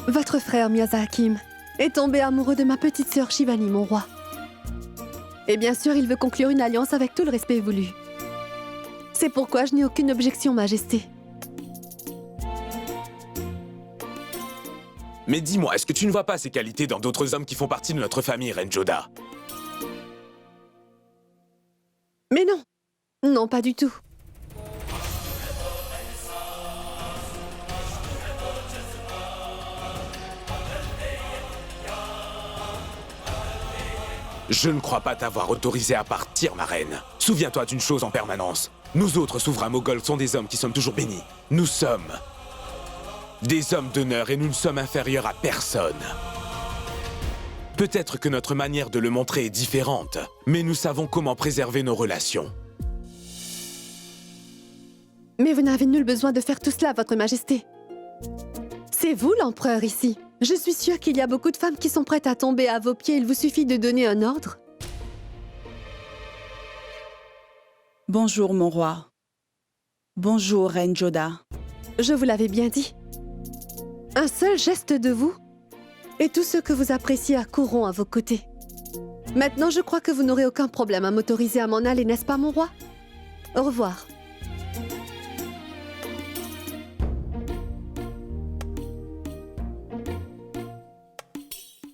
Votre frère Mirza Hakim est tombé amoureux de ma petite sœur Shivani, mon roi. Et bien sûr, il veut conclure une alliance avec tout le respect voulu. C'est pourquoi je n'ai aucune objection, Majesté. Mais dis-moi, est-ce que tu ne vois pas ces qualités dans d'autres hommes qui font partie de notre famille, Reine Joda? Mais non, non, pas du tout. Je ne crois pas t'avoir autorisé à partir, ma reine. Souviens-toi d'une chose en permanence. Nous autres souverains moghols sommes des hommes qui sommes toujours bénis. Nous sommes des hommes d'honneur et nous ne sommes inférieurs à personne. Peut-être que notre manière de le montrer est différente, mais nous savons comment préserver nos relations. Mais vous n'avez nul besoin de faire tout cela, Votre Majesté. C'est vous l'empereur ici. Je suis sûre qu'il y a beaucoup de femmes qui sont prêtes à tomber à vos pieds. Il vous suffit de donner un ordre. Bonjour, mon roi. Bonjour, Reine Joda. Je vous l'avais bien dit. Un seul geste de vous, et tous ceux que vous appréciez accourront à vos côtés. Maintenant, je crois que vous n'aurez aucun problème à m'autoriser à m'en aller, n'est-ce pas, mon roi? Au revoir.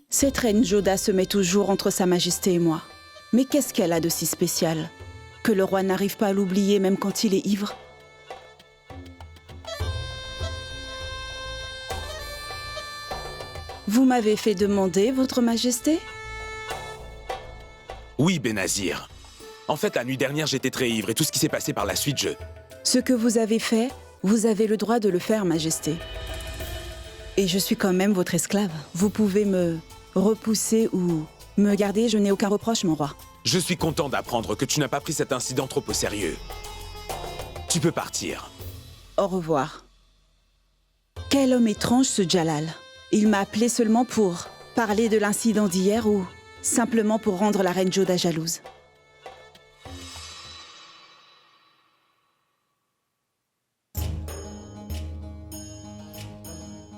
Cette Reine Joda se met toujours entre Sa Majesté et moi. Mais qu'est-ce qu'elle a de si spécial? Que le roi n'arrive pas à l'oublier même quand il est ivre? Vous m'avez fait demander, Votre Majesté? Oui, Benazir. En fait, la nuit dernière, j'étais très ivre et tout ce qui s'est passé par la suite, Ce que vous avez fait, vous avez le droit de le faire, Majesté. Et je suis quand même votre esclave. Vous pouvez me repousser ou me garder, je n'ai aucun reproche, mon roi. Je suis content d'apprendre que tu n'as pas pris cet incident trop au sérieux. Tu peux partir. Au revoir. Quel homme étrange ce Jalal. Il m'a appelé seulement pour parler de l'incident d'hier ou simplement pour rendre la Reine Joda jalouse.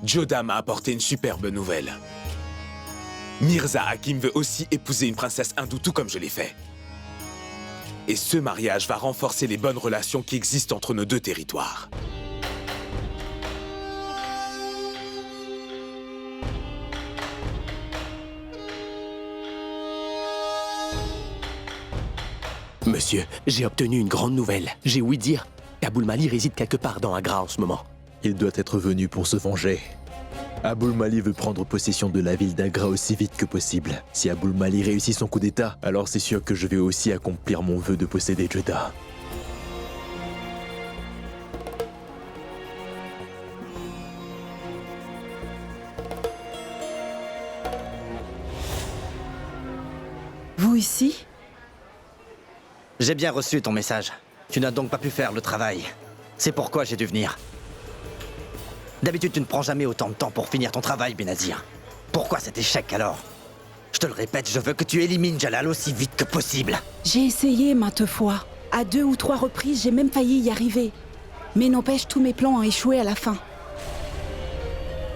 Joda m'a apporté une superbe nouvelle. Mirza Hakim veut aussi épouser une princesse hindoue tout comme je l'ai fait. Et ce mariage va renforcer les bonnes relations qui existent entre nos deux territoires. Monsieur, j'ai obtenu une grande nouvelle. J'ai ouï dire qu'Aboul Mali réside quelque part dans Agra en ce moment. Il doit être venu pour se venger. Aboul Mali veut prendre possession de la ville d'Agra aussi vite que possible. Si Aboul Mali réussit son coup d'état, alors c'est sûr que je vais aussi accomplir mon vœu de posséder Joda. Vous ici? J'ai bien reçu ton message. Tu n'as donc pas pu faire le travail. C'est pourquoi j'ai dû venir. D'habitude, tu ne prends jamais autant de temps pour finir ton travail, Benazir. Pourquoi cet échec alors? Je te le répète, je veux que tu élimines Jalal aussi vite que possible. J'ai essayé maintes fois. À 2 ou 3 reprises, j'ai même failli y arriver. Mais n'empêche, tous mes plans ont échoué à la fin.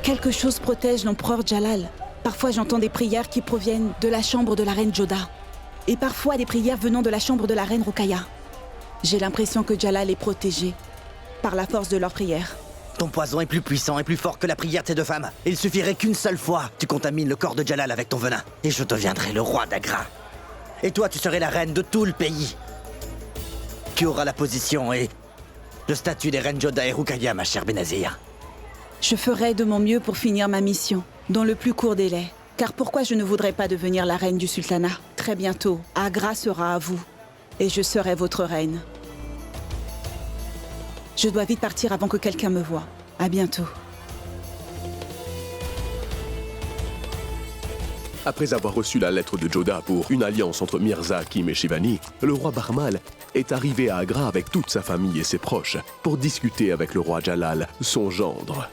Quelque chose protège l'empereur Jalal. Parfois, j'entends des prières qui proviennent de la chambre de la reine Joda. Et parfois, des prières venant de la chambre de la reine Rukaya. J'ai l'impression que Jalal est protégé par la force de leurs prières. Ton poison est plus puissant et plus fort que la prière de ces deux femmes. Il suffirait qu'une seule fois, tu contamines le corps de Jalal avec ton venin. Et je deviendrai le roi d'Agra. Et toi, tu serais la reine de tout le pays. Qui aura la position et le statut des reines Joda et Rukaya, ma chère Benazir. Je ferai de mon mieux pour finir ma mission, dans le plus court délai. Car pourquoi je ne voudrais pas devenir la reine du sultanat? Très bientôt, Agra sera à vous. Et je serai votre reine. Je dois vite partir avant que quelqu'un me voie. À bientôt. Après avoir reçu la lettre de Joda pour une alliance entre Mirza Hakim et Shivani, le roi Barmal est arrivé à Agra avec toute sa famille et ses proches pour discuter avec le roi Jalal, son gendre.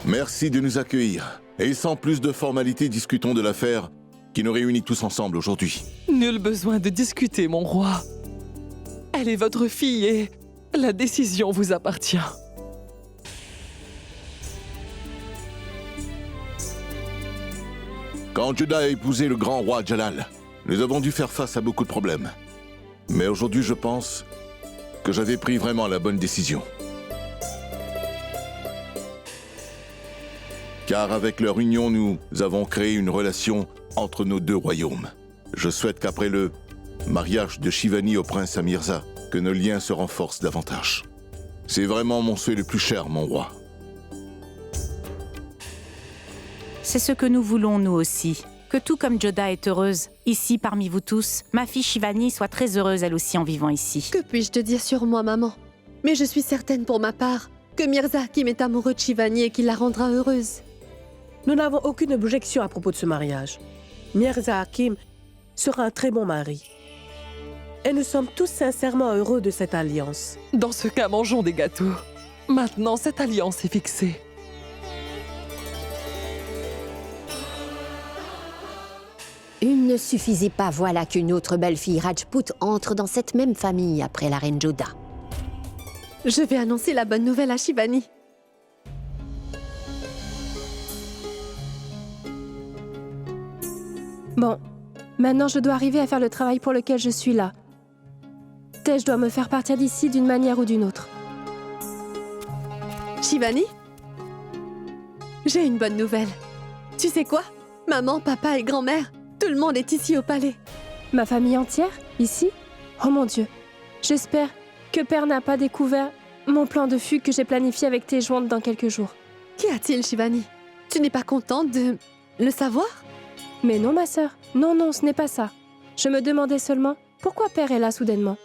Merci de nous accueillir. Et sans plus de formalités, discutons de l'affaire qui nous réunit tous ensemble aujourd'hui. Nul besoin de discuter, mon roi. Elle est votre fille et la décision vous appartient. Quand Juda a épousé le grand roi Jalal, nous avons dû faire face à beaucoup de problèmes. Mais aujourd'hui, je pense que j'avais pris vraiment la bonne décision. Car avec leur union, nous avons créé une relation entre nos deux royaumes. Je souhaite qu'après le mariage de Shivani au prince Amirza, que nos liens se renforcent davantage. C'est vraiment mon souhait le plus cher, mon roi. C'est ce que nous voulons, nous aussi. Que tout comme Joda est heureuse, ici parmi vous tous, ma fille Shivani soit très heureuse elle aussi en vivant ici. Que puis-je te dire sur moi, maman? Mais je suis certaine pour ma part que Mirza Hakim est amoureux de Shivani et qu'il la rendra heureuse. Nous n'avons aucune objection à propos de ce mariage. Mirza Hakim sera un très bon mari. Et nous sommes tous sincèrement heureux de cette alliance. Dans ce cas, mangeons des gâteaux. Maintenant, cette alliance est fixée. Une ne suffisait pas, voilà qu'une autre belle-fille Rajput entre dans cette même famille après la reine Joda. Je vais annoncer la bonne nouvelle à Shivani. Bon, maintenant je dois arriver à faire le travail pour lequel je suis là. Tej doit me faire partir d'ici d'une manière ou d'une autre. Shivani? J'ai une bonne nouvelle. Tu sais quoi? Maman, papa et grand-mère, tout le monde est ici au palais. Ma famille entière? Ici? Oh mon Dieu. J'espère que Père n'a pas découvert mon plan de fugue que j'ai planifié avec tes jointes dans quelques jours. Qu'y a-t-il, Shivani? Tu n'es pas contente de le savoir? Mais non, ma sœur. Non, non, ce n'est pas ça. Je me demandais seulement pourquoi Père est là soudainement.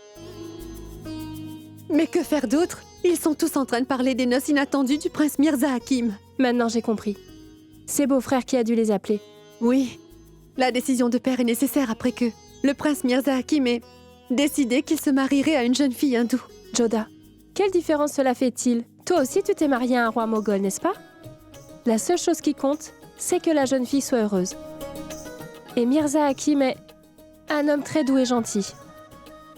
Mais que faire d'autre? Ils sont tous en train de parler des noces inattendues du prince Mirza Hakim. Maintenant, j'ai compris. C'est beau-frère qui a dû les appeler. Oui. La décision de Père est nécessaire après que le prince Mirza Hakim ait décidé qu'il se marierait à une jeune fille hindoue. Joda, quelle différence cela fait-il? Toi aussi, tu t'es mariée à un roi moghol, n'est-ce pas? La seule chose qui compte, c'est que la jeune fille soit heureuse. Et Mirza Hakim est un homme très doux et gentil.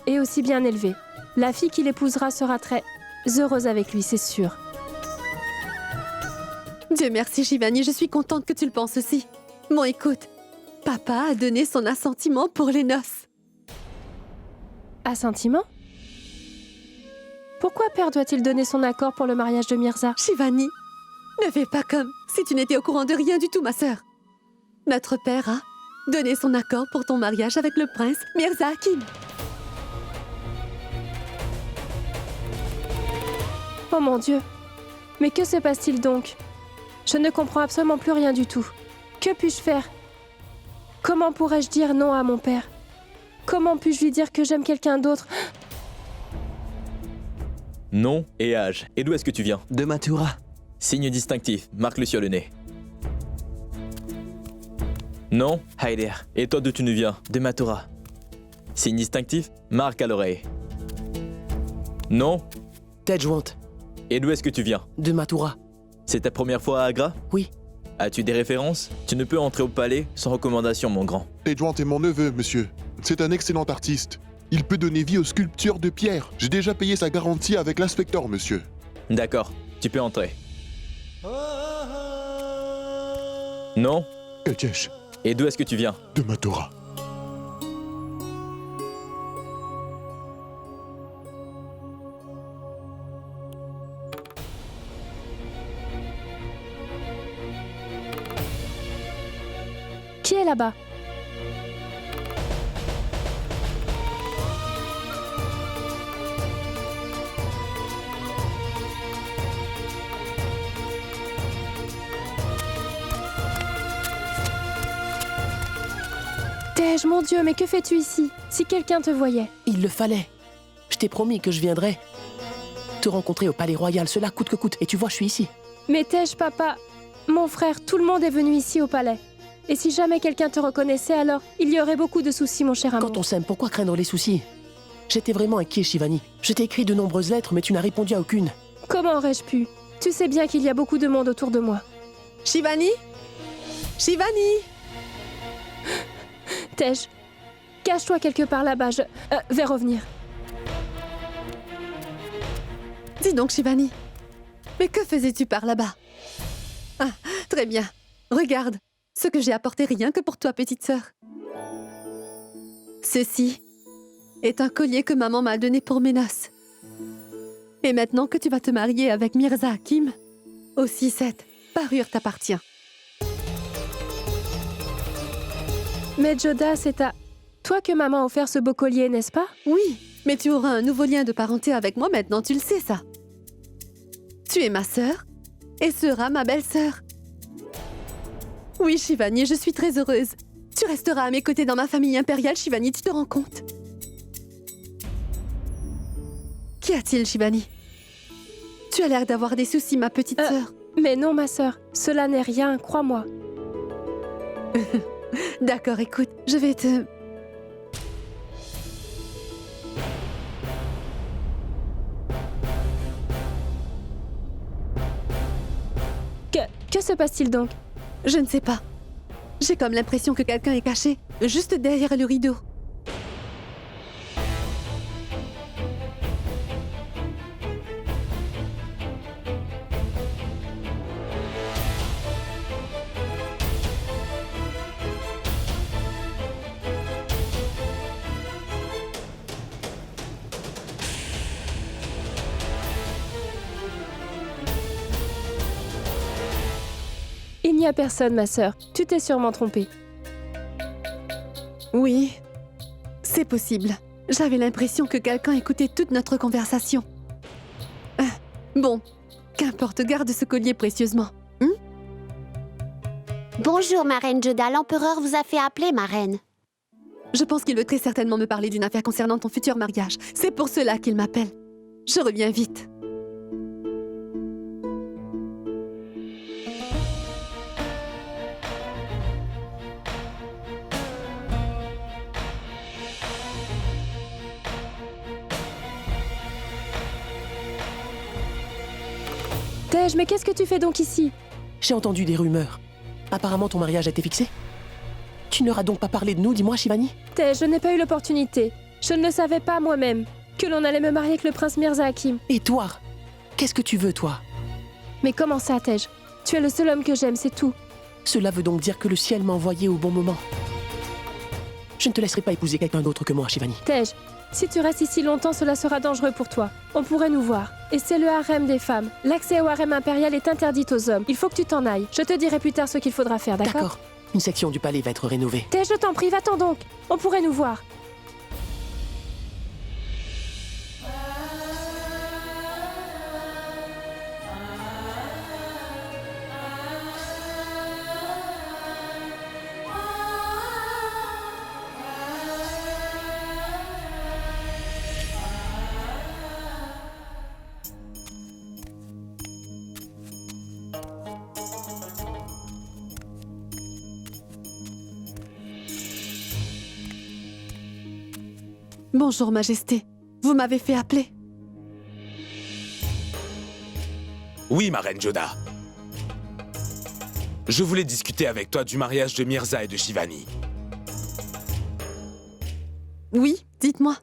Et aussi bien élevé. La fille qu'il épousera sera très heureuse avec lui, c'est sûr. Dieu merci, Shivani, je suis contente que tu le penses aussi. Bon, écoute, papa a donné son assentiment pour les noces. Assentiment? Pourquoi Père doit-il donner son accord pour le mariage de Mirza? Shivani, ne fais pas comme si tu n'étais au courant de rien du tout, ma sœur. Notre père a donné son accord pour ton mariage avec le prince Mirza Hakim. Oh mon Dieu! Mais que se passe-t-il donc? Je ne comprends absolument plus rien du tout. Que puis-je faire? Comment pourrais-je dire non à mon père? Comment puis-je lui dire que j'aime quelqu'un d'autre? Nom et âge. Et d'où est-ce que tu viens? De Mathura. Signe distinctif, marque-le sur le nez. Nom? Haider. Et toi d'où tu nous viens? De Mathura. Signe distinctif, marque à l'oreille. Nom? Tejwant, Et d'où est-ce que tu viens? de Mathura. C'est ta première fois à Agra? Oui. As-tu des références? Tu ne peux entrer au palais sans recommandation, mon grand. Tejwant est mon neveu, monsieur. C'est un excellent artiste. Il peut donner vie aux sculptures de pierre. J'ai déjà payé sa garantie avec l'inspecteur, monsieur. D'accord, tu peux entrer. Non? Kajesh, Et d'où est-ce que tu viens? de Mathura. Qui est là-bas? Tej, mon Dieu, mais que fais-tu ici? Si quelqu'un te voyait. Il le fallait. Je t'ai promis que je viendrais te rencontrer au palais royal, cela coûte que coûte. Et tu vois, je suis ici. Mais Tej, papa, mon frère, tout le monde est venu ici au palais. Et si jamais quelqu'un te reconnaissait, alors il y aurait beaucoup de soucis, mon cher amour. Quand on s'aime, pourquoi craindre les soucis? J'étais vraiment inquiet, Shivani. Je t'ai écrit de nombreuses lettres, mais tu n'as répondu à aucune. Comment aurais-je pu? Tu sais bien qu'il y a beaucoup de monde autour de moi. Shivani? Shivani? Tej, Cache-toi quelque part là-bas, je vais revenir. Dis donc, Shivani, mais que faisais-tu par là-bas? Ah, très bien. Regarde, ce que j'ai apporté rien que pour toi, petite sœur. Ceci est un collier que maman m'a donné pour mes noces. Et maintenant que tu vas te marier avec Mirza Hakim, aussi cette parure t'appartient. Mais Joda, c'est à toi que maman a offert ce beau collier, n'est-ce pas? Oui, mais tu auras un nouveau lien de parenté avec moi maintenant, tu le sais ça. Tu es ma sœur et seras ma belle-sœur. Oui, Shivani, je suis très heureuse. Tu resteras à mes côtés dans ma famille impériale, Shivani, tu te rends compte? Qu'y a-t-il, Shivani? Tu as l'air d'avoir des soucis, ma petite sœur. Mais non, ma sœur, cela n'est rien, crois-moi. D'accord, écoute, je vais te... Que se passe-t-il donc? Je ne sais pas. J'ai comme l'impression que quelqu'un est caché, juste derrière le rideau. Il n'y a personne, ma sœur. Tu t'es sûrement trompée. Oui, c'est possible. J'avais l'impression que quelqu'un écoutait toute notre conversation. Bon, qu'importe, garde ce collier précieusement. Bonjour, ma reine Joda. L'empereur vous a fait appeler, ma reine. Je pense qu'il veut très certainement me parler d'une affaire concernant ton futur mariage. C'est pour cela qu'il m'appelle. Je reviens vite. Tej, mais qu'est-ce que tu fais donc ici? J'ai entendu des rumeurs. Apparemment, ton mariage a été fixé. Tu n'auras donc pas parlé de nous, dis-moi, Shivani? Tej, je n'ai pas eu l'opportunité. Je ne le savais pas moi-même. Que l'on allait me marier avec le prince Mirza Hakim. Et toi? Qu'est-ce que tu veux, toi? Mais comment ça, Tej? Tu es le seul homme que j'aime, c'est tout. Cela veut donc dire que le ciel m'a envoyé au bon moment. Je ne te laisserai pas épouser quelqu'un d'autre que moi, Shivani. Tej, si tu restes ici longtemps, cela sera dangereux pour toi. On pourrait nous voir. Et c'est le harem des femmes. L'accès au harem impérial est interdit aux hommes. Il faut que tu t'en ailles. Je te dirai plus tard ce qu'il faudra faire, d'accord? D'accord. Une section du palais va être rénovée. Tej, je t'en prie, va-t'en donc. On pourrait nous voir. Bonjour, Majesté. Vous m'avez fait appeler. Oui, ma reine Joda. Je voulais discuter avec toi du mariage de Mirza et de Shivani. Oui, dites-moi.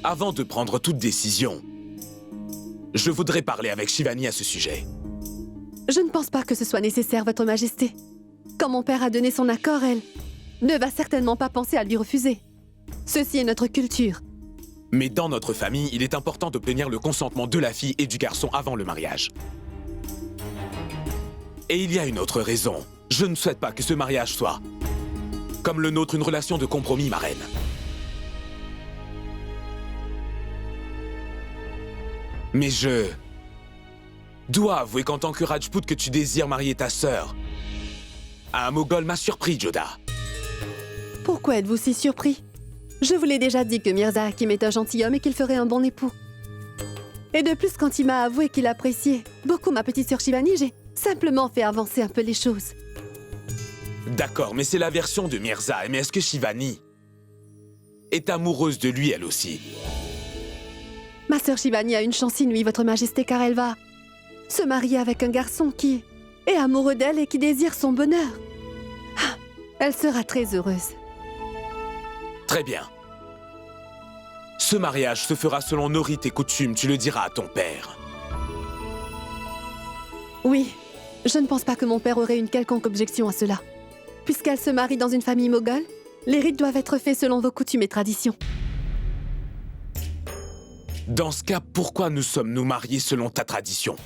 Avant de prendre toute décision, je voudrais parler avec Shivani à ce sujet. Je ne pense pas que ce soit nécessaire, Votre Majesté. Quand mon père a donné son accord, elle ne va certainement pas penser à lui refuser. Ceci est notre culture. Mais dans notre famille, il est important d'obtenir le consentement de la fille et du garçon avant le mariage. Et il y a une autre raison. Je ne souhaite pas que ce mariage soit, comme le nôtre, une relation de compromis, ma reine. Mais je dois avouer qu'en tant que Rajput que tu désires marier ta sœur à un Moghol m'a surpris, Joda. Pourquoi êtes-vous si surpris? Je vous l'ai déjà dit que Mirza Hakim est un gentilhomme et qu'il ferait un bon époux. Et de plus, quand il m'a avoué qu'il appréciait beaucoup ma petite sœur Shivani, j'ai simplement fait avancer un peu les choses. D'accord, mais c'est la version de Mirza. Mais est-ce que Shivani est amoureuse de lui, elle aussi? Ma sœur Shivani a une chance inouïe, Votre Majesté, car elle va se marier avec un garçon qui est amoureux d'elle et qui désire son bonheur. Ah, elle sera très heureuse. Très bien. Ce mariage se fera selon nos rites et coutumes, tu le diras à ton père. Oui, je ne pense pas que mon père aurait une quelconque objection à cela. Puisqu'elle se marie dans une famille moghole, les rites doivent être faits selon vos coutumes et traditions. Dans ce cas, pourquoi nous sommes-nous mariés selon ta tradition?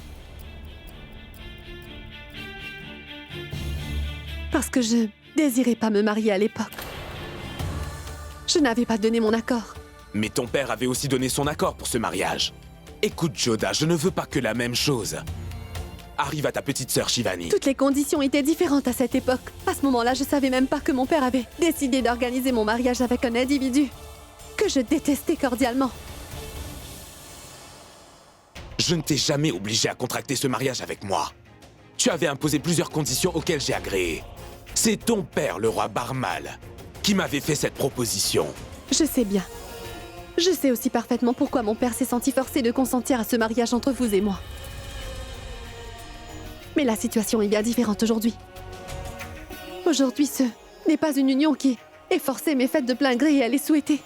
Parce que je désirais pas me marier à l'époque. Je n'avais pas donné mon accord. Mais ton père avait aussi donné son accord pour ce mariage. Écoute, Joda, je ne veux pas que la même chose arrive à ta petite sœur Shivani. Toutes les conditions étaient différentes à cette époque. À ce moment-là, je savais même pas que mon père avait décidé d'organiser mon mariage avec un individu que je détestais cordialement. Je ne t'ai jamais obligé à contracter ce mariage avec moi. Tu avais imposé plusieurs conditions auxquelles j'ai agréé. C'est ton père, le roi Barmal, qui m'avait fait cette proposition. Je sais bien. Je sais aussi parfaitement pourquoi mon père s'est senti forcé de consentir à ce mariage entre vous et moi. Mais la situation est bien différente aujourd'hui. Aujourd'hui, ce n'est pas une union qui est forcée mais faite de plein gré et elle est souhaitée.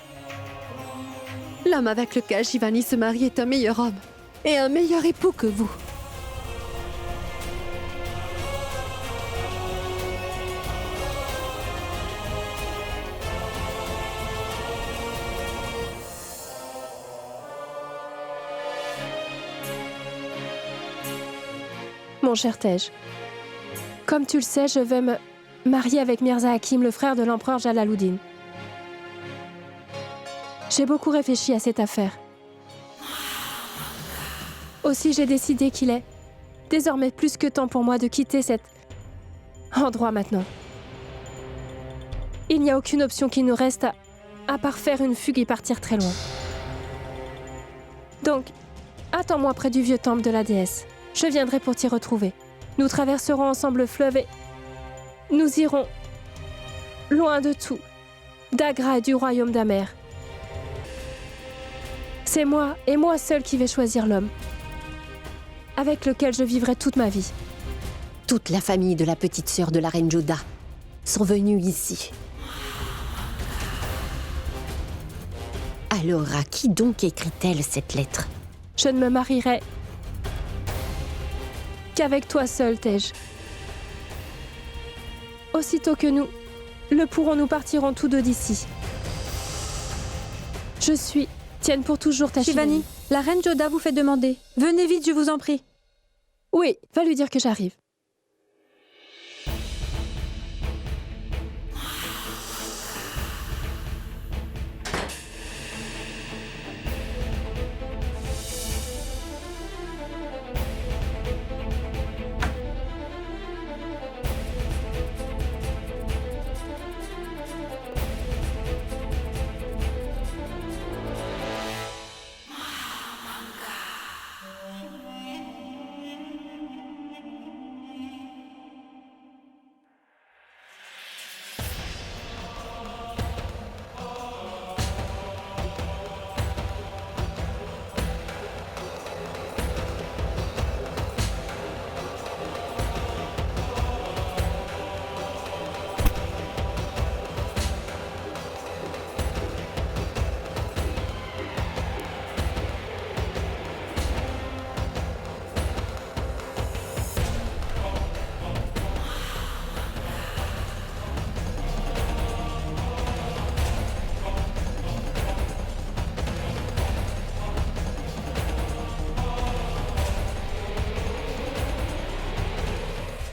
L'homme avec lequel Shivani se marie est un meilleur homme et un meilleur époux que vous. Mon cher Tej, comme tu le sais, je vais me marier avec Mirza Hakim, le frère de l'empereur Jalaluddin. J'ai beaucoup réfléchi à cette affaire. Aussi, j'ai décidé qu'il est désormais plus que temps pour moi de quitter cet endroit maintenant. Il n'y a aucune option qui nous reste à part faire une fugue et partir très loin. Donc, attends-moi près du vieux temple de la déesse. Je viendrai pour t'y retrouver. Nous traverserons ensemble le fleuve et nous irons loin de tout, d'Agra et du royaume d'Amer. C'est moi et moi seul qui vais choisir l'homme avec lequel je vivrai toute ma vie. Toute la famille de la petite sœur de la reine Joda sont venus ici. Alors, à qui donc écrit-elle cette lettre? Je ne me marierai qu'avec toi seul, Tej. Aussitôt que nous le pourrons, nous partirons tous deux d'ici. Je suis tienne pour toujours ta Shivani, la reine Joda vous fait demander. Venez vite, je vous en prie. Oui, va lui dire que j'arrive.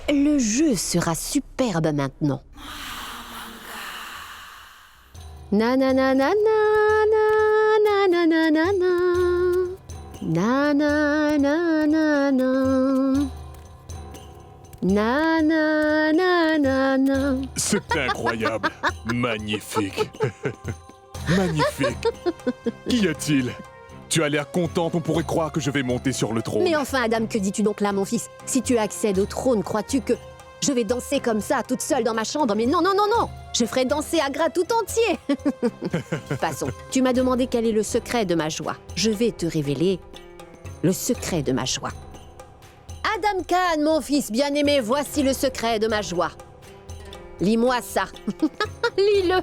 Le jeu sera superbe maintenant. Na na na na na na na na na na na na na na na na na na na. C'est incroyable. Magnifique. Magnifique. Qu'y a-t-il? Tu as l'air contente, on pourrait croire que je vais monter sur le trône. Mais enfin, Adam, que dis-tu donc là, mon fils? Si tu accèdes au trône, crois-tu que je vais danser comme ça, toute seule dans ma chambre? Mais non, non, non, non! Je ferai danser Agra tout entier. Passons. Tu m'as demandé quel est le secret de ma joie. Je vais te révéler le secret de ma joie. Adam Khan, mon fils bien-aimé, voici le secret de ma joie. Lis-moi ça. Lis-le.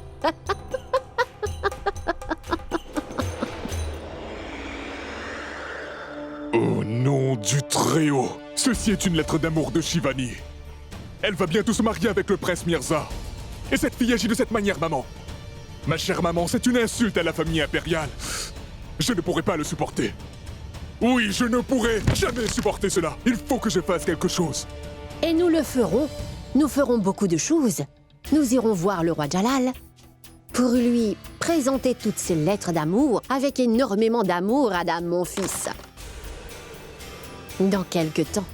Au nom du Très-Haut, ceci est une lettre d'amour de Shivani. Elle va bientôt se marier avec le prince Mirza. Et cette fille agit de cette manière, maman. Ma chère maman, c'est une insulte à la famille impériale. Je ne pourrai pas le supporter. Oui, je ne pourrai jamais supporter cela. Il faut que je fasse quelque chose. Et nous le ferons. Nous ferons beaucoup de choses. Nous irons voir le roi Jalal pour lui présenter toutes ces lettres d'amour avec énormément d'amour, Adam, mon fils. Dans quelque temps,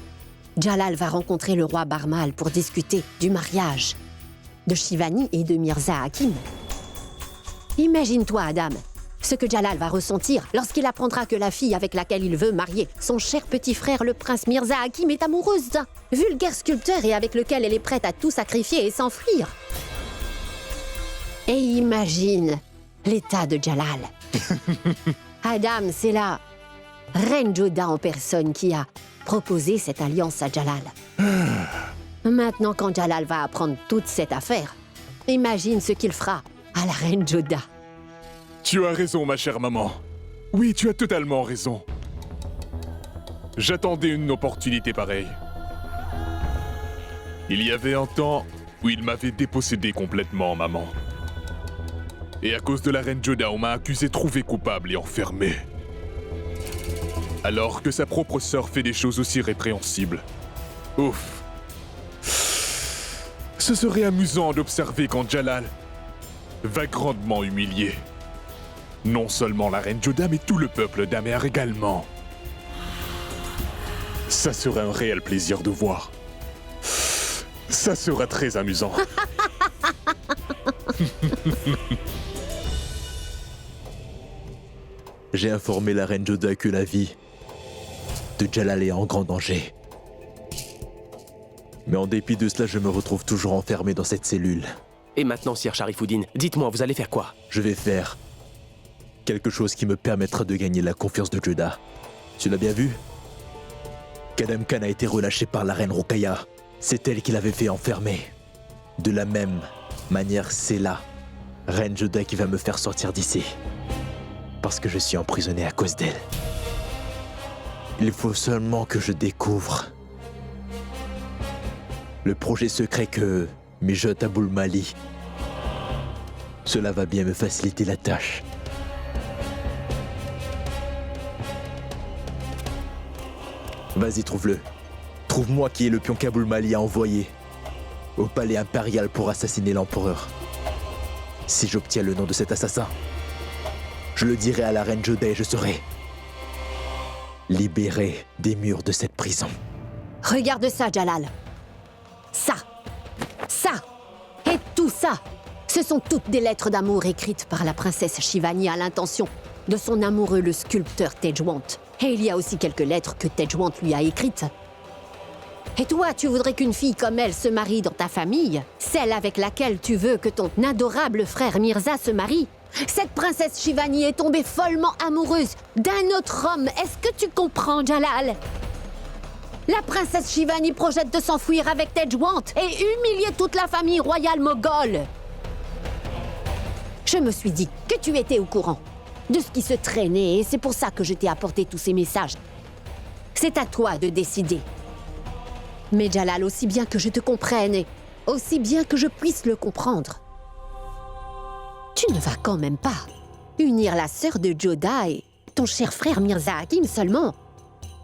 Jalal va rencontrer le roi Barmal pour discuter du mariage de Shivani et de Mirza Hakim. Imagine-toi, Adam, ce que Jalal va ressentir lorsqu'il apprendra que la fille avec laquelle il veut marier son cher petit frère, le prince Mirza Hakim, est amoureuse d'un vulgaire sculpteur et avec lequel elle est prête à tout sacrifier et s'enfuir. Et imagine l'état de Jalal. Adam, c'est la reine Joda en personne qui a proposé cette alliance à Jalal. Maintenant, quand Jalal va apprendre toute cette affaire, imagine ce qu'il fera à la reine Joda. Tu as raison, ma chère maman. Oui, tu as totalement raison. J'attendais une opportunité pareille. Il y avait un temps où il m'avait dépossédé complètement, maman. Et à cause de la reine Joda, on m'a accusé, trouvé coupable et enfermé. Alors que sa propre sœur fait des choses aussi répréhensibles. Ouf. Ce serait amusant d'observer quand Jalal va grandement humilier non seulement la reine Joda, mais tout le peuple d'Amer également. Ça serait un réel plaisir de voir. Ça sera très amusant. J'ai informé la reine Joda que la vie de Jalal est en grand danger. Mais en dépit de cela, je me retrouve toujours enfermé dans cette cellule. Et maintenant, Sir Sharifuddin, dites-moi, vous allez faire quoi? Je vais faire quelque chose qui me permettra de gagner la confiance de Joda. Tu l'as bien vu? Kadam Khan a été relâché par la reine Rukaya. C'est elle qui l'avait fait enfermer. De la même manière, c'est la reine Joda qui va me faire sortir d'ici. Parce que je suis emprisonné à cause d'elle. Il faut seulement que je découvre le projet secret que mijote Abul Mali. Cela va bien me faciliter la tâche. Vas-y, trouve-le. Trouve-moi qui est le pion qu'Abul Mali a envoyé au palais impérial pour assassiner l'empereur. Si j'obtiens le nom de cet assassin, je le dirai à la reine Joda et je serai libéré des murs de cette prison. Regarde ça, Jalal. Ça et tout ça, ce sont toutes des lettres d'amour écrites par la princesse Shivani à l'intention de son amoureux, le sculpteur Tejwant. Et il y a aussi quelques lettres que Tejwant lui a écrites. Et toi, tu voudrais qu'une fille comme elle se marie dans ta famille? Celle avec laquelle tu veux que ton adorable frère Mirza se marie? Cette princesse Shivani est tombée follement amoureuse d'un autre homme. Est-ce que tu comprends, Jalal? La princesse Shivani projette de s'enfuir avec Tejwant et humilier toute la famille royale moghole. Je me suis dit que tu étais au courant de ce qui se traînait et c'est pour ça que je t'ai apporté tous ces messages. C'est à toi de décider. Mais Jalal, aussi bien que je te comprenne et aussi bien que je puisse le comprendre, tu ne vas quand même pas unir la sœur de Joda et ton cher frère Mirza Hakim seulement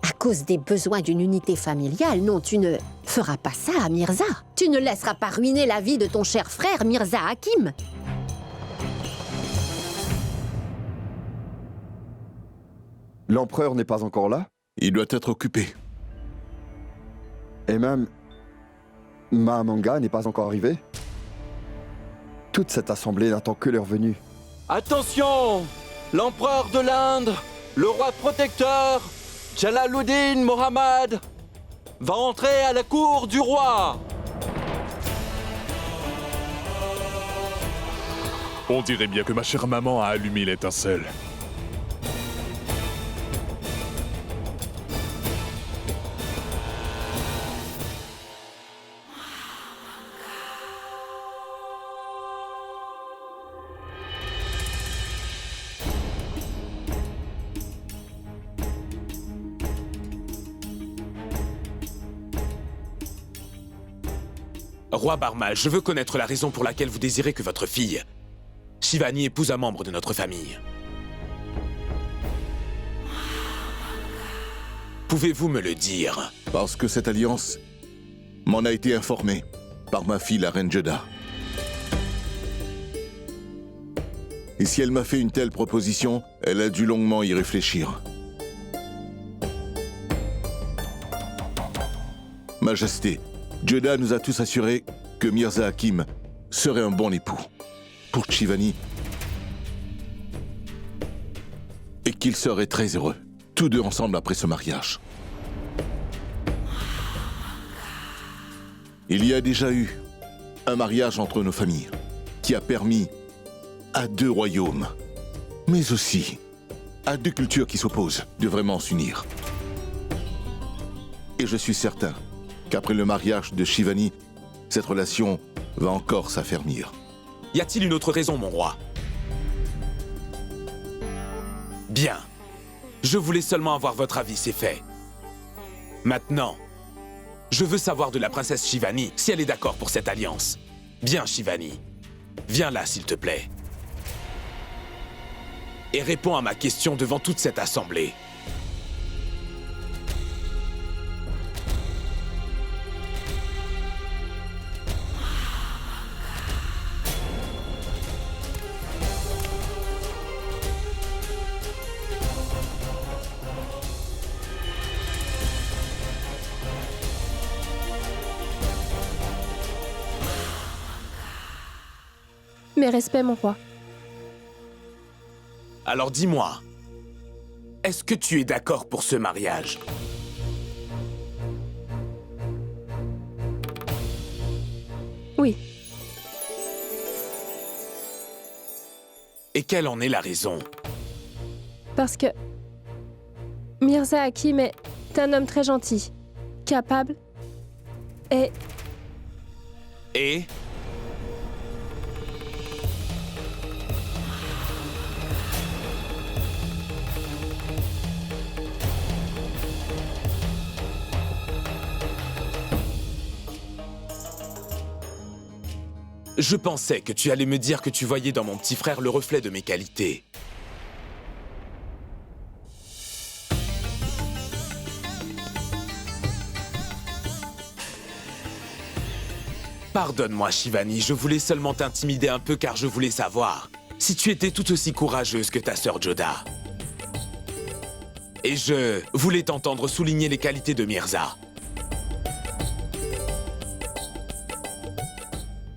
à cause des besoins d'une unité familiale. Non, tu ne feras pas ça à Mirza. Tu ne laisseras pas ruiner la vie de ton cher frère Mirza Hakim. L'empereur n'est pas encore là? Il doit être occupé. Et même Mahamanga n'est pas encore arrivé? Toute cette assemblée n'attend que leur venue. Attention! L'empereur de l'Inde, le roi protecteur, Jalaluddin Mohammad, va entrer à la cour du roi. On dirait bien que ma chère maman a allumé l'étincelle. Roi Barmal, je veux connaître la raison pour laquelle vous désirez que votre fille, Shivani, épouse un membre de notre famille. Pouvez-vous me le dire? Parce que cette alliance m'en a été informée par ma fille, la reine Jodah. Et si elle m'a fait une telle proposition, elle a dû longuement y réfléchir. Majesté, Jodah nous a tous assuré que Mirza Hakim serait un bon époux pour Shivani et qu'ils seraient très heureux, tous deux ensemble après ce mariage. Il y a déjà eu un mariage entre nos familles qui a permis à deux royaumes, mais aussi à deux cultures qui s'opposent, de vraiment s'unir. Et je suis certain qu'après le mariage de Shivani, cette relation va encore s'affermir. Y a-t-il une autre raison, mon roi? Bien. Je voulais seulement avoir votre avis, c'est fait. Maintenant, je veux savoir de la princesse Shivani si elle est d'accord pour cette alliance. Bien, Shivani. Viens là, s'il te plaît. Et réponds à ma question devant toute cette assemblée. Mes respects, mon roi. Alors dis-moi, est-ce que tu es d'accord pour ce mariage? Oui. Et quelle en est la raison? Parce que Mirza Hakim est un homme très gentil, capable et... Et? Je pensais que tu allais me dire que tu voyais dans mon petit frère le reflet de mes qualités. Pardonne-moi, Shivani, je voulais seulement t'intimider un peu car je voulais savoir si tu étais tout aussi courageuse que ta sœur Jodah. Et je voulais t'entendre souligner les qualités de Mirza.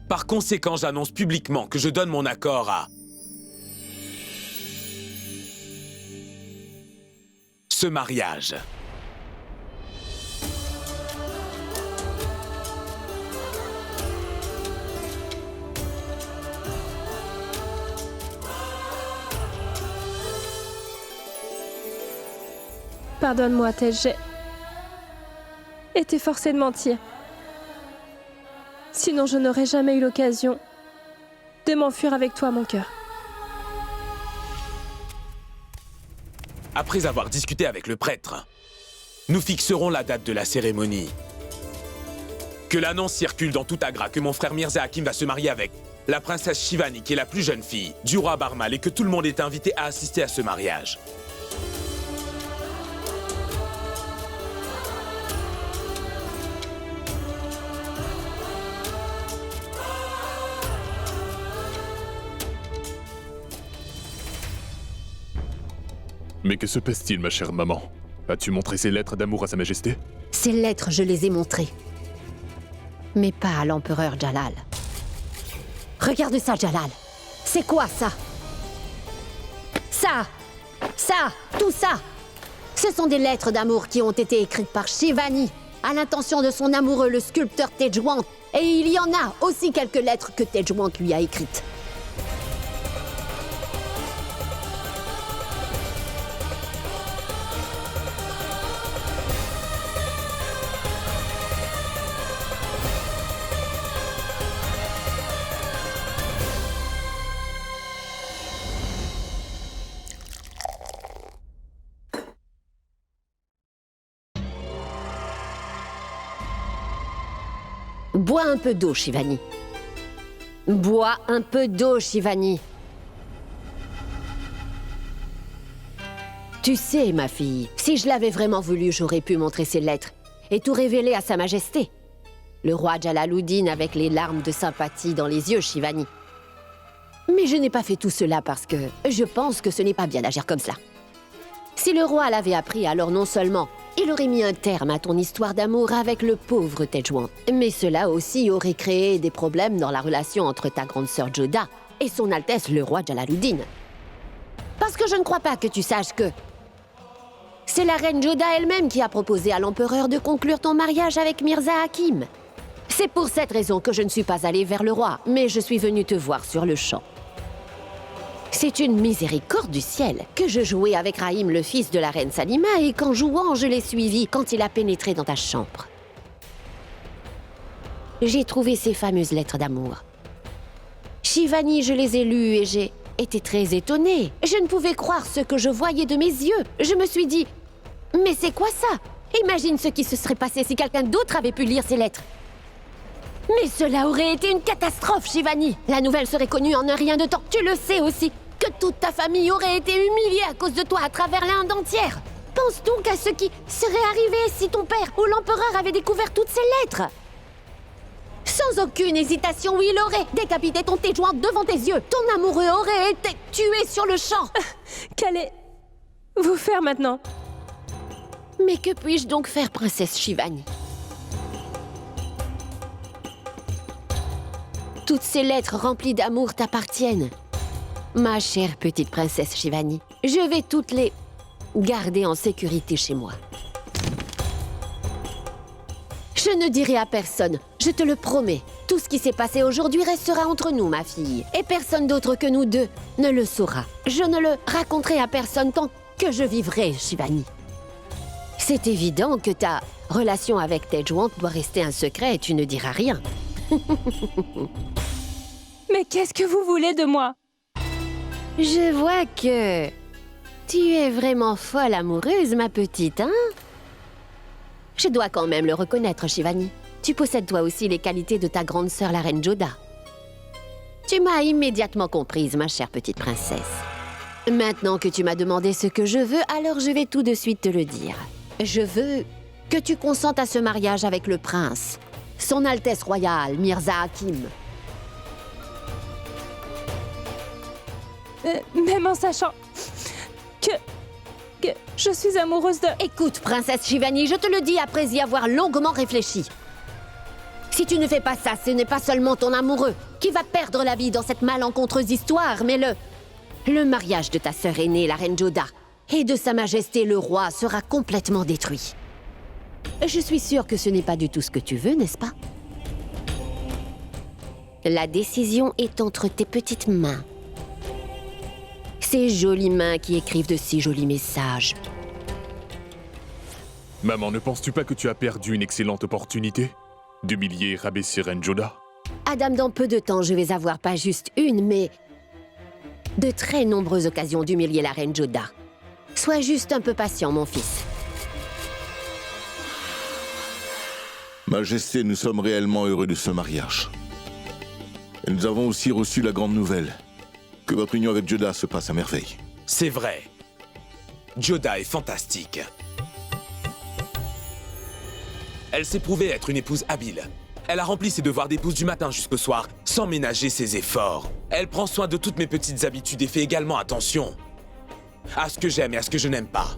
Par conséquent, j'annonce publiquement que je donne mon accord à ce mariage. Pardonne-moi, Tej, j'ai été forcée de mentir. Sinon, je n'aurais jamais eu l'occasion de m'enfuir avec toi, mon cœur. Après avoir discuté avec le prêtre, nous fixerons la date de la cérémonie. Que l'annonce circule dans tout Agra que mon frère Mirza Hakim va se marier avec la princesse Shivani, qui est la plus jeune fille du roi Barmal, et que tout le monde est invité à assister à ce mariage. Mais que se passe-t-il, ma chère maman? As-tu montré ces lettres d'amour à Sa Majesté? Ces lettres, je les ai montrées. Mais pas à l'empereur Jalal. Regarde ça, Jalal. C'est quoi ça? Ça! Ça! Tout ça! Ce sont des lettres d'amour qui ont été écrites par Shivani à l'intention de son amoureux, le sculpteur Tejwant. Et il y en a aussi quelques lettres que Tejwant lui a écrites. Bois un peu d'eau, Shivani. Bois un peu d'eau, Shivani. Tu sais, ma fille, si je l'avais vraiment voulu, j'aurais pu montrer ces lettres et tout révéler à Sa Majesté. Le roi Jalaluddin avec les larmes de sympathie dans les yeux, Shivani. Mais je n'ai pas fait tout cela parce que je pense que ce n'est pas bien d'agir comme cela. Si le roi l'avait appris, alors non seulement il aurait mis un terme à ton histoire d'amour avec le pauvre Tejwan, mais cela aussi aurait créé des problèmes dans la relation entre ta grande sœur Joda et son Altesse le roi Jalaluddin. Parce que je ne crois pas que tu saches que c'est la reine Joda elle-même qui a proposé à l'empereur de conclure ton mariage avec Mirza Hakim. C'est pour cette raison que je ne suis pas allée vers le roi, mais je suis venue te voir sur le champ. C'est une miséricorde du ciel que je jouais avec Rahim, le fils de la reine Salima, et qu'en jouant, je l'ai suivi quand il a pénétré dans ta chambre. J'ai trouvé ces fameuses lettres d'amour. Shivani, je les ai lues et j'ai été très étonnée. Je ne pouvais croire ce que je voyais de mes yeux. Je me suis dit, mais c'est quoi ça? Imagine ce qui se serait passé si quelqu'un d'autre avait pu lire ces lettres. Mais cela aurait été une catastrophe, Shivani. La nouvelle serait connue en un rien de temps. Tu le sais aussi, que toute ta famille aurait été humiliée à cause de toi à travers l'Inde entière. Pense donc à ce qui serait arrivé si ton père ou l'empereur avait découvert toutes ces lettres. Sans aucune hésitation, il aurait décapité ton Tejwan devant tes yeux. Ton amoureux aurait été tué sur le champ. Qu'allez-vous faire maintenant? Mais que puis-je donc faire, princesse Shivani? Toutes ces lettres remplies d'amour t'appartiennent. Ma chère petite princesse Shivani, je vais toutes les garder en sécurité chez moi. Je ne dirai à personne, je te le promets. Tout ce qui s'est passé aujourd'hui restera entre nous, ma fille. Et personne d'autre que nous deux ne le saura. Je ne le raconterai à personne tant que je vivrai, Shivani. C'est évident que ta relation avec Tejwan doit rester un secret et tu ne diras rien. Mais qu'est-ce que vous voulez de moi? Je vois que tu es vraiment folle amoureuse, ma petite, hein? Je dois quand même le reconnaître, Shivani. Tu possèdes toi aussi les qualités de ta grande sœur, la reine Joda. Tu m'as immédiatement comprise, ma chère petite princesse. Maintenant que tu m'as demandé ce que je veux, alors je vais tout de suite te le dire. Je veux que tu consentes à ce mariage avec le prince, son Altesse royale, Mirza Hakim. Même en sachant que je suis amoureuse de... Écoute, princesse Shivani, je te le dis après y avoir longuement réfléchi. Si tu ne fais pas ça, ce n'est pas seulement ton amoureux qui va perdre la vie dans cette malencontreuse histoire, mais le mariage de ta sœur aînée, la reine Joda, et de Sa Majesté le roi sera complètement détruit. Je suis sûre que ce n'est pas du tout ce que tu veux, n'est-ce pas? La décision est entre tes petites mains. Ces jolies mains qui écrivent de si jolis messages. Maman, ne penses-tu pas que tu as perdu une excellente opportunité d'humilier et rabaisser Reine Joda? Adam, dans peu de temps, je vais avoir pas juste une, mais de très nombreuses occasions d'humilier la reine Joda. Sois juste un peu patient, mon fils. Majesté, nous sommes réellement heureux de ce mariage. Et nous avons aussi reçu la grande nouvelle que votre union avec Joda se passe à merveille. C'est vrai. Joda est fantastique. Elle s'est prouvée être une épouse habile. Elle a rempli ses devoirs d'épouse du matin jusqu'au soir, sans ménager ses efforts. Elle prend soin de toutes mes petites habitudes et fait également attention à ce que j'aime et à ce que je n'aime pas.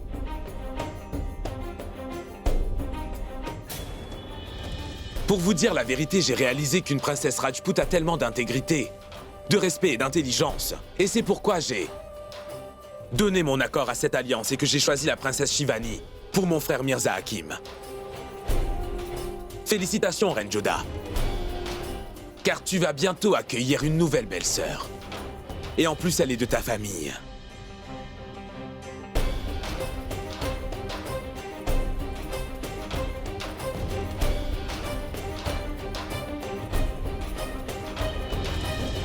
Pour vous dire la vérité, j'ai réalisé qu'une princesse Rajput a tellement d'intégrité, de respect et d'intelligence. Et c'est pourquoi j'ai donné mon accord à cette alliance et que j'ai choisi la princesse Shivani pour mon frère Mirza Hakim. Félicitations, Reine Joda. Car tu vas bientôt accueillir une nouvelle belle-sœur. Et en plus, elle est de ta famille.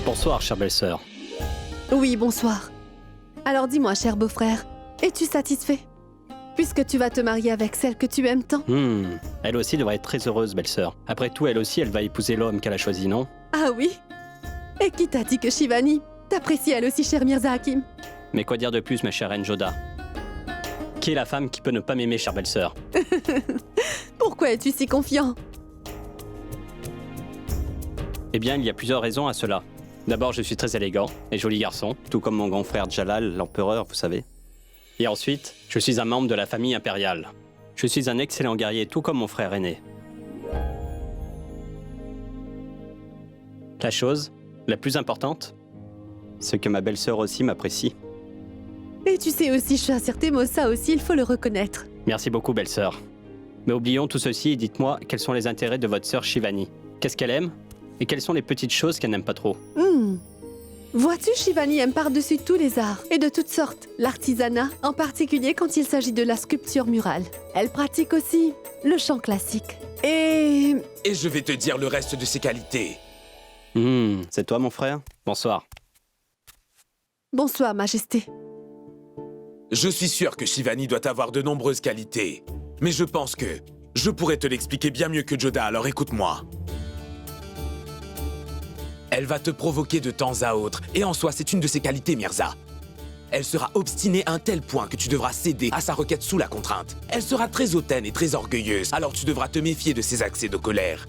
Bonsoir, chère belle-sœur. Oui, bonsoir. Alors dis-moi, cher beau-frère, es-tu satisfait? puisque tu vas te marier avec celle que tu aimes tant. Elle aussi devrait être très heureuse, belle-sœur. Après tout, elle aussi, elle va épouser l'homme qu'elle a choisi, non? Ah oui? Et qui t'a dit que Shivani t'apprécie elle aussi, cher Mirza Hakim? Mais quoi dire de plus, ma chère reine Joda? Qui est la femme qui peut ne pas m'aimer, chère belle-sœur? Pourquoi es-tu si confiant? Eh bien, il y a plusieurs raisons à cela. D'abord, je suis très élégant et joli garçon, tout comme mon grand frère Jalal, l'empereur, vous savez. Et ensuite, je suis un membre de la famille impériale. Je suis un excellent guerrier, tout comme mon frère aîné. La chose la plus importante, c'est que ma belle-sœur aussi m'apprécie. Et tu sais aussi choisir tes mots, ça aussi, il faut le reconnaître. Merci beaucoup, belle-sœur. Mais oublions tout ceci et dites-moi quels sont les intérêts de votre sœur Shivani. Qu'est-ce qu'elle aime? Et quelles sont les petites choses qu'elle n'aime pas trop? Vois-tu, Shivani aime par-dessus tous les arts, et de toutes sortes. L'artisanat, en particulier quand il s'agit de la sculpture murale. Elle pratique aussi le chant classique. Et je vais te dire le reste de ses qualités. C'est toi, mon frère? Bonsoir. Bonsoir, Majesté. Je suis sûr que Shivani doit avoir de nombreuses qualités. Mais je pense que je pourrais te l'expliquer bien mieux que Joda, alors écoute-moi. Elle va te provoquer de temps à autre, et en soi, c'est une de ses qualités, Mirza. Elle sera obstinée à un tel point que tu devras céder à sa requête sous la contrainte. Elle sera très hautaine et très orgueilleuse, alors tu devras te méfier de ses accès de colère.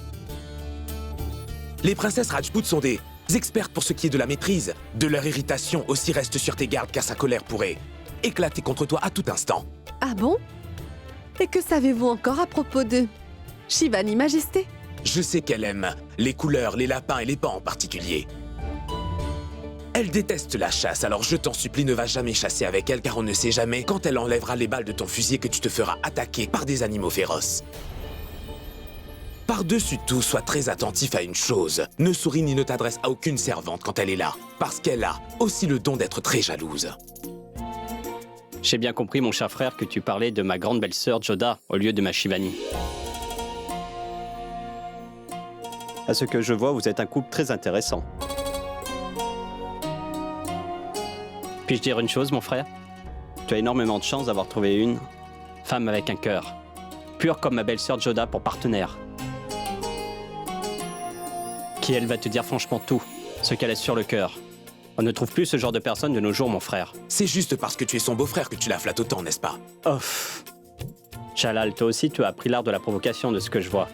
Les princesses Rajput sont des expertes pour ce qui est de la maîtrise. De leur irritation aussi, reste sur tes gardes car sa colère pourrait éclater contre toi à tout instant. Ah bon? Et que savez-vous encore à propos de Shivani, Majesté? Je sais qu'elle aime les couleurs, les lapins et les pans en particulier. Elle déteste la chasse, alors je t'en supplie, ne va jamais chasser avec elle car on ne sait jamais quand elle enlèvera les balles de ton fusil que tu te feras attaquer par des animaux féroces. Par-dessus tout, sois très attentif à une chose. Ne souris ni ne t'adresse à aucune servante quand elle est là, parce qu'elle a aussi le don d'être très jalouse. J'ai bien compris, mon cher frère, que tu parlais de ma grande belle-sœur Joda au lieu de ma Shivani. À ce que je vois, vous êtes un couple très intéressant. Puis-je dire une chose, mon frère? Tu as énormément de chance d'avoir trouvé une femme avec un cœur, pure comme ma belle-sœur Joda pour partenaire. Qui, elle, va te dire franchement tout, ce qu'elle a sur le cœur. On ne trouve plus ce genre de personne de nos jours, mon frère. C'est juste parce que tu es son beau-frère que tu la flattes autant, n'est-ce pas? Ouf. Jalal, toi aussi, tu as appris l'art de la provocation de ce que je vois.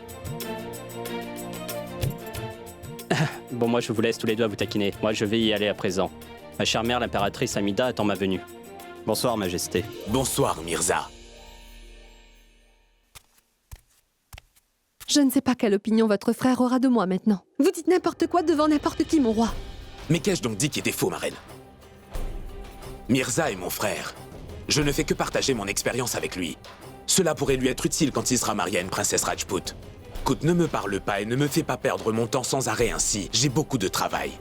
Bon, moi, je vous laisse tous les deux à vous taquiner. Moi, je vais y aller à présent. Ma chère mère, l'impératrice Amida, attend ma venue. Bonsoir, Majesté. Bonsoir, Mirza. Je ne sais pas quelle opinion votre frère aura de moi maintenant. Vous dites n'importe quoi devant n'importe qui, mon roi. Mais qu'ai-je donc dit qui était faux, ma reine? Mirza est mon frère. Je ne fais que partager mon expérience avec lui. Cela pourrait lui être utile quand il sera marié à une princesse Rajput. Écoute, ne me parle pas et ne me fais pas perdre mon temps sans arrêt ainsi. J'ai beaucoup de travail.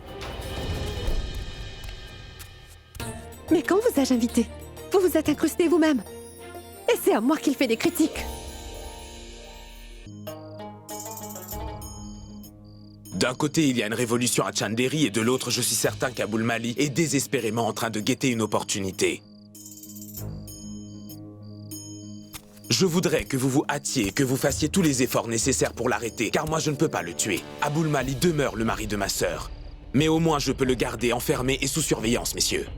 Mais quand vous ai-je invité? Vous vous êtes incrusté vous-même. Et c'est à moi qu'il fait des critiques. D'un côté, il y a une révolution à Chanderi et de l'autre, je suis certain qu'Aboul Mali est désespérément en train de guetter une opportunité. Je voudrais que vous vous hâtiez et que vous fassiez tous les efforts nécessaires pour l'arrêter, car moi je ne peux pas le tuer. Aboul Mali demeure le mari de ma sœur. Mais au moins je peux le garder enfermé et sous surveillance, messieurs.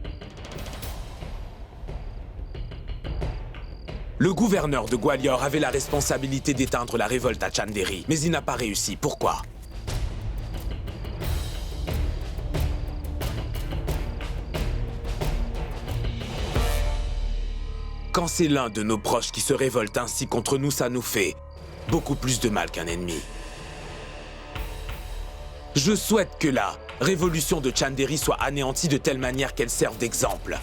Le gouverneur de Gwalior avait la responsabilité d'éteindre la révolte à Chanderi, mais il n'a pas réussi. Pourquoi? Quand c'est l'un de nos proches qui se révolte ainsi contre nous, ça nous fait beaucoup plus de mal qu'un ennemi. Je souhaite que la révolution de Chanderi soit anéantie de telle manière qu'elle serve d'exemple.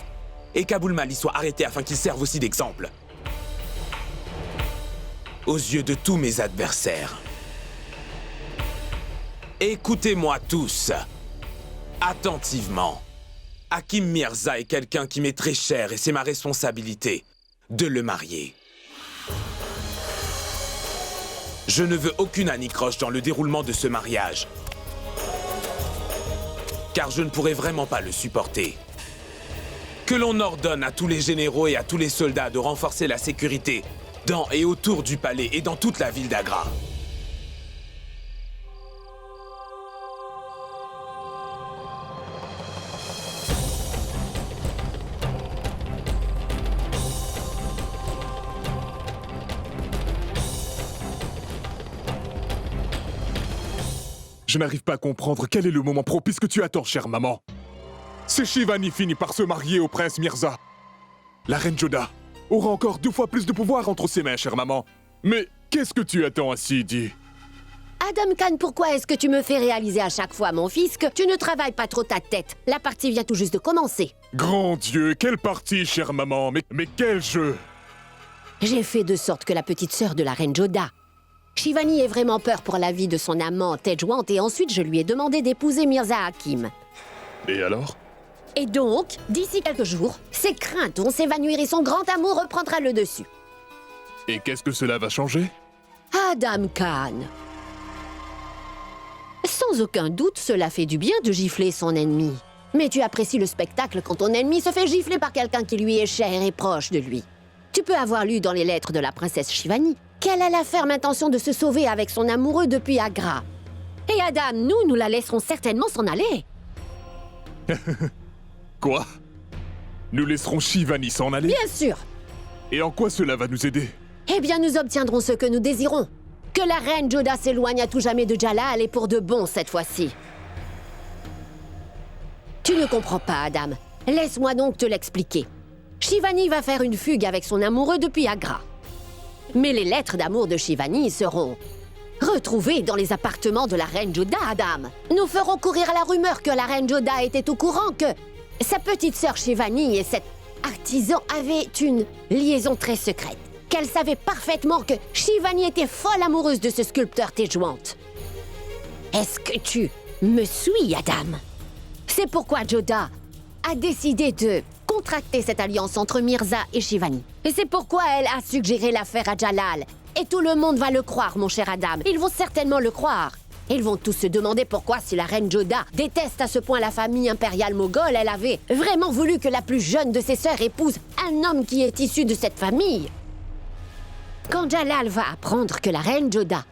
Et qu'Aboul Mali soit arrêté afin qu'il serve aussi d'exemple. Aux yeux de tous mes adversaires. Écoutez-moi tous, attentivement. Hakim Mirza est quelqu'un qui m'est très cher et c'est ma responsabilité de le marier. Je ne veux aucune anicroche dans le déroulement de ce mariage, car je ne pourrais vraiment pas le supporter. Que l'on ordonne à tous les généraux et à tous les soldats de renforcer la sécurité dans et autour du palais et dans toute la ville d'Agra. Je n'arrive pas à comprendre quel est le moment propice que tu attends, chère maman. Si Shivani finit par se marier au prince Mirza, la reine Joda aura encore 2 fois plus de pouvoir entre ses mains, chère maman. Mais qu'est-ce que tu attends ainsi, dit? Adam Khan, pourquoi est-ce que tu me fais réaliser à chaque fois, mon fils, que tu ne travailles pas trop ta tête? La partie vient tout juste de commencer. Grand Dieu, quelle partie, chère maman, mais quel jeu! J'ai fait de sorte que la petite sœur de la reine Joda, Shivani, ait vraiment peur pour la vie de son amant Tejwant, et ensuite je lui ai demandé d'épouser Mirza Hakim. Et alors? Et donc, d'ici quelques jours, ses craintes vont s'évanouir et son grand amour reprendra le dessus. Et qu'est-ce que cela va changer? Adam Khan. Sans aucun doute, cela fait du bien de gifler son ennemi. Mais tu apprécies le spectacle quand ton ennemi se fait gifler par quelqu'un qui lui est cher et proche de lui. Tu peux avoir lu dans les lettres de la princesse Shivani qu'elle a la ferme intention de se sauver avec son amoureux depuis Agra. Et Adam, nous la laisserons certainement s'en aller. Quoi? Nous laisserons Shivani s'en aller? Bien sûr. Et en quoi cela va nous aider? Eh bien, nous obtiendrons ce que nous désirons. Que la reine Joda s'éloigne à tout jamais de Jalal et pour de bon cette fois-ci. Tu ne comprends pas, Adam. Laisse-moi donc te l'expliquer. Shivani va faire une fugue avec son amoureux depuis Agra. Mais les lettres d'amour de Shivani seront retrouvées dans les appartements de la reine Joda, Adam. Nous ferons courir la rumeur que la reine Joda était au courant que sa petite sœur Shivani et cet artisan avaient une liaison très secrète. Qu'elle savait parfaitement que Shivani était folle amoureuse de ce sculpteur Tejwant. Est-ce que tu me suis, Adam? C'est pourquoi Joda a décidé de contracter cette alliance entre Mirza et Shivani. Et c'est pourquoi elle a suggéré l'affaire à Jalal. Et tout le monde va le croire, mon cher Adam. Ils vont certainement le croire. Ils vont tous se demander pourquoi, si la reine Joda déteste à ce point la famille impériale moghole, elle avait vraiment voulu que la plus jeune de ses sœurs épouse un homme qui est issu de cette famille. Quand Jalal va apprendre que la reine Joda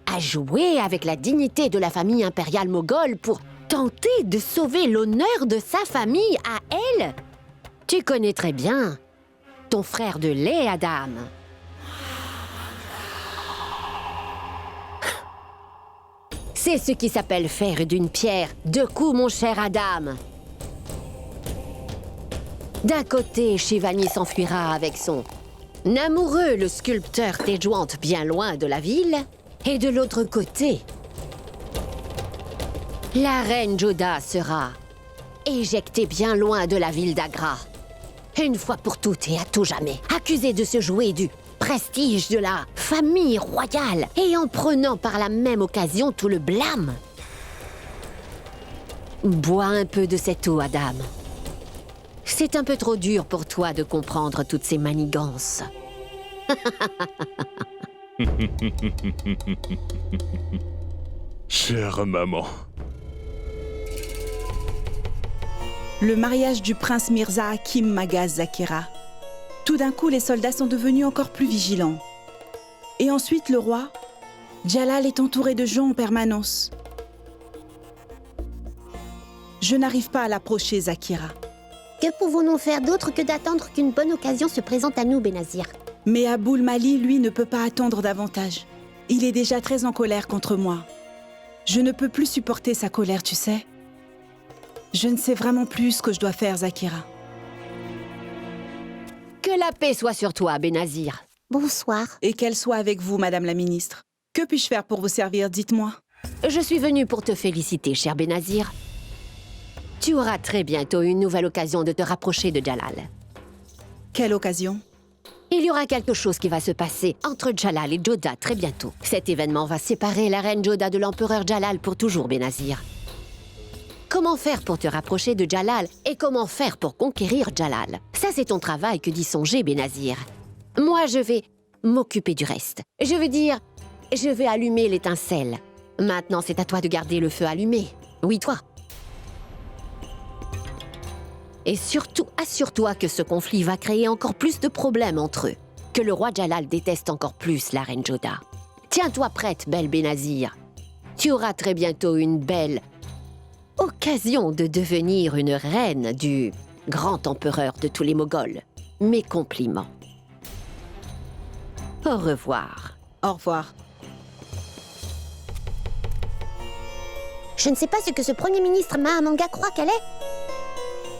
a joué avec la dignité de la famille impériale moghole pour tenter de sauver l'honneur de sa famille à elle, tu connais très bien ton frère de lait, Adam. C'est ce qui s'appelle faire d'une pierre 2 coups, mon cher Adam. D'un côté, Shivani s'enfuira avec son amoureux, le sculpteur Tejwant, bien loin de la ville. Et de l'autre côté, la reine Joda sera éjectée bien loin de la ville d'Agra. Une fois pour toutes et à tout jamais, accusée de se jouer du prestige de la famille royale et en prenant par la même occasion tout le blâme. Bois un peu de cette eau, Adam. C'est un peu trop dur pour toi de comprendre toutes ces manigances. Chère maman. Le mariage du prince Mirza Hakim m'agace, Zakira. Tout d'un coup, les soldats sont devenus encore plus vigilants. Et ensuite, le roi, Jalal est entouré de gens en permanence. Je n'arrive pas à l'approcher, Zakira. Que pouvons-nous faire d'autre que d'attendre qu'une bonne occasion se présente à nous, Benazir? Mais Aboul Mali, lui, ne peut pas attendre davantage. Il est déjà très en colère contre moi. Je ne peux plus supporter sa colère, tu sais. Je ne sais vraiment plus ce que je dois faire, Zakira. Que la paix soit sur toi, Benazir. Bonsoir. Et qu'elle soit avec vous, Madame la Ministre. Que puis-je faire pour vous servir, dites-moi? Je suis venue pour te féliciter, cher Benazir. Tu auras très bientôt une nouvelle occasion de te rapprocher de Jalal. Quelle occasion? Il y aura quelque chose qui va se passer entre Jalal et Joda très bientôt. Cet événement va séparer la reine Joda de l'empereur Jalal pour toujours, Benazir. Comment faire pour te rapprocher de Jalal et comment faire pour conquérir Jalal? Ça, c'est ton travail que d'y songer, Benazir. Moi, je vais m'occuper du reste. Je veux dire, je vais allumer l'étincelle. Maintenant, c'est à toi de garder le feu allumé. Oui, toi. Et surtout, assure-toi que ce conflit va créer encore plus de problèmes entre eux. Que le roi Jalal déteste encore plus la reine Joda. Tiens-toi prête, belle Benazir. Tu auras très bientôt une belle occasion de devenir une reine du grand empereur de tous les Moghols. Mes compliments. Au revoir. Au revoir. Je ne sais pas ce que ce premier ministre Mahamanga croit qu'elle est.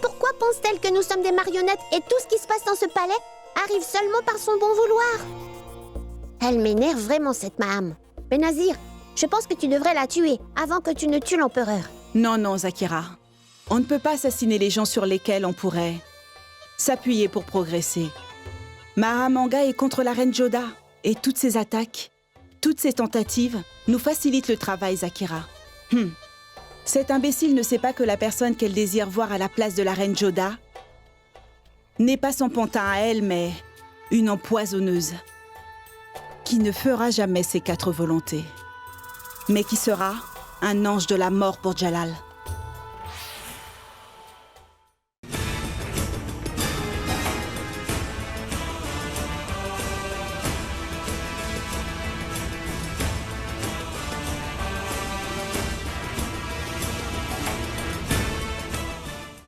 Pourquoi pense-t-elle que nous sommes des marionnettes et tout ce qui se passe dans ce palais arrive seulement par son bon vouloir? Elle m'énerve vraiment, cette Maham. Benazir, je pense que tu devrais la tuer avant que tu ne tues l'empereur. Non, non, Zakira. On ne peut pas assassiner les gens sur lesquels on pourrait s'appuyer pour progresser. Mahamanga est contre la reine Joda et toutes ses attaques, toutes ses tentatives nous facilitent le travail, Zakira. Cet imbécile ne sait pas que la personne qu'elle désire voir à la place de la reine Joda n'est pas son pantin à elle, mais une empoisonneuse qui ne fera jamais ses 4 volontés, mais qui sera un ange de la mort pour Jalal.